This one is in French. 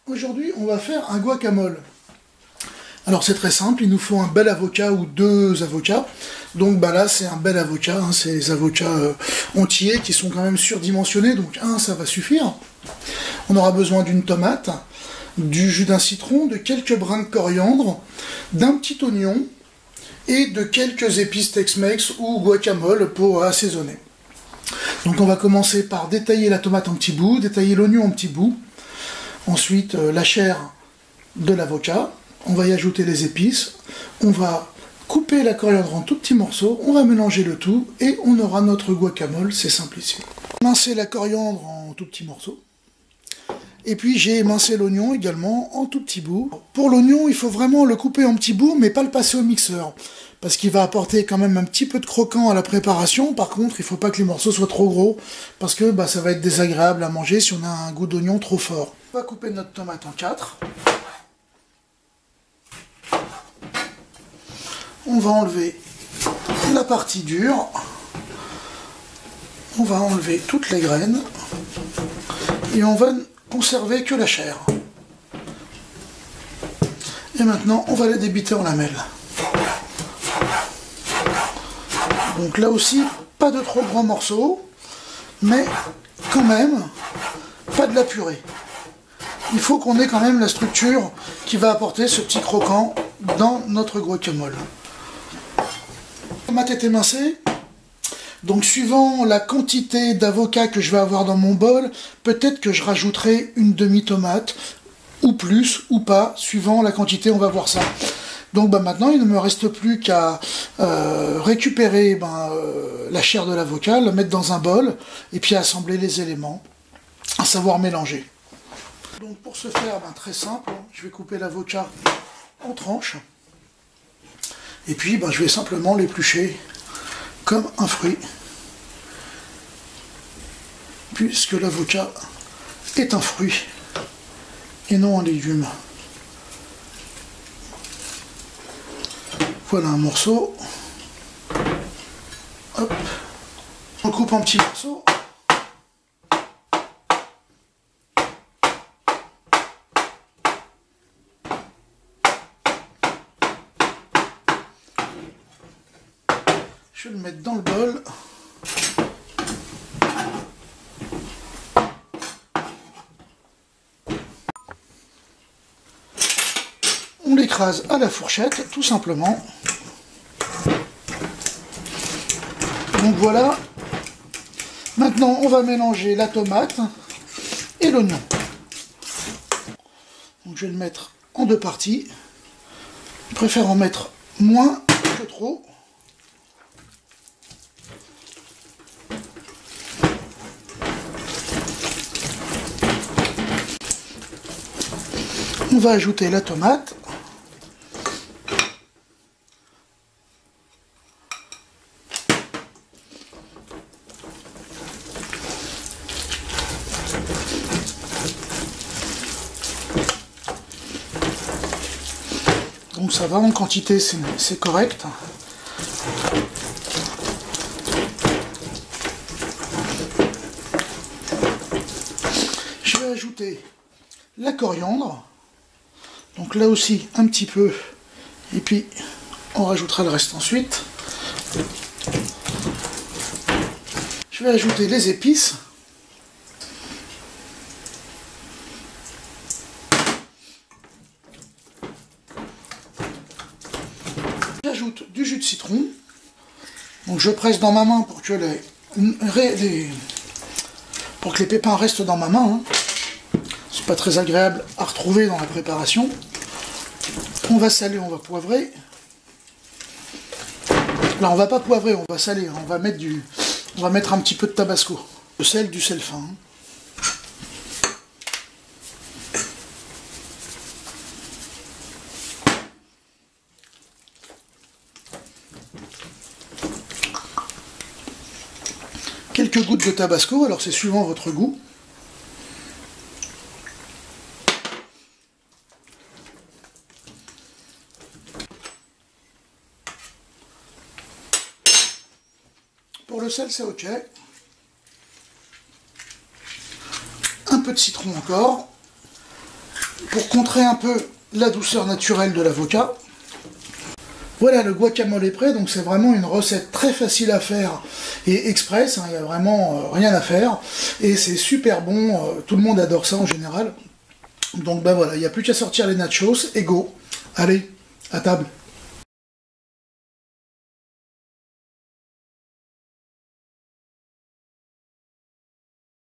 Aujourd'hui, on va faire un guacamole. Alors c'est très simple, il nous faut un bel avocat ou 2 avocats. Donc bah là c'est un bel avocat, hein, c'est les avocats entiers qui sont quand même surdimensionnés, donc ça va suffire. On aura besoin d'une tomate, du jus d'un citron, de quelques brins de coriandre, d'un petit oignon et de quelques épices Tex-Mex ou guacamole pour assaisonner. Donc on va commencer par détailler la tomate en petits bouts, détailler l'oignon en petits bouts, ensuite la chair de l'avocat. On va y ajouter les épices, on va couper la coriandre en tout petits morceaux, on va mélanger le tout et on aura notre guacamole, c'est simplissime. Mincer la coriandre en tout petits morceaux. Et puis j'ai émincé l'oignon également en tout petits bouts. Pour l'oignon, il faut vraiment le couper en petits bouts, mais pas le passer au mixeur, parce qu'il va apporter quand même un petit peu de croquant à la préparation. Par contre, il ne faut pas que les morceaux soient trop gros, parce que ça va être désagréable à manger si on a un goût d'oignon trop fort. On va couper notre tomate en 4. On va enlever la partie dure, on va enlever toutes les graines et on va conserver que la chair. Et maintenant on va la débiter en lamelles. Donc là aussi pas de trop grands morceaux, mais quand même pas de la purée. Il faut qu'on ait quand même la structure qui va apporter ce petit croquant dans notre guacamole. La tomate est émincée, donc suivant la quantité d'avocat que je vais avoir dans mon bol, peut-être que je rajouterai une demi-tomate, ou plus, ou pas, suivant la quantité, on va voir ça. Donc maintenant, il ne me reste plus qu'à récupérer la chair de l'avocat, la mettre dans un bol, et puis assembler les éléments, à savoir mélanger. Donc pour ce faire, très simple, je vais couper l'avocat en tranches. Et puis je vais simplement l'éplucher comme un fruit, puisque l'avocat est un fruit et non un légume. Voilà un morceau. Hop. On coupe en petits morceaux. Je vais le mettre dans le bol. On l'écrase à la fourchette, tout simplement. Donc voilà. Maintenant, on va mélanger la tomate et l'oignon. Donc je vais le mettre en 2 parties. Je préfère en mettre moins que trop. On va ajouter la tomate. Donc ça va, en quantité c'est correct. Je vais ajouter la coriandre. Donc là aussi un petit peu, et puis on rajoutera le reste ensuite. Je vais ajouter les épices. J'ajoute du jus de citron. Donc je presse dans ma main pour que les pépins restent dans ma main. C'est pas très agréable à retrouver dans la préparation. On va saler, on va poivrer. Là on va pas poivrer, on va saler, on va mettre un petit peu de tabasco. Du sel fin. Quelques gouttes de tabasco, alors c'est suivant votre goût. Pour le sel, c'est ok. Un peu de citron encore. pour contrer un peu la douceur naturelle de l'avocat. Voilà, le guacamole est prêt, donc c'est vraiment une recette très facile à faire et express, il n'y a vraiment rien à faire, et c'est super bon, tout le monde adore ça en général. Donc ben voilà, il n'y a plus qu'à sortir les nachos, et go, allez, à table.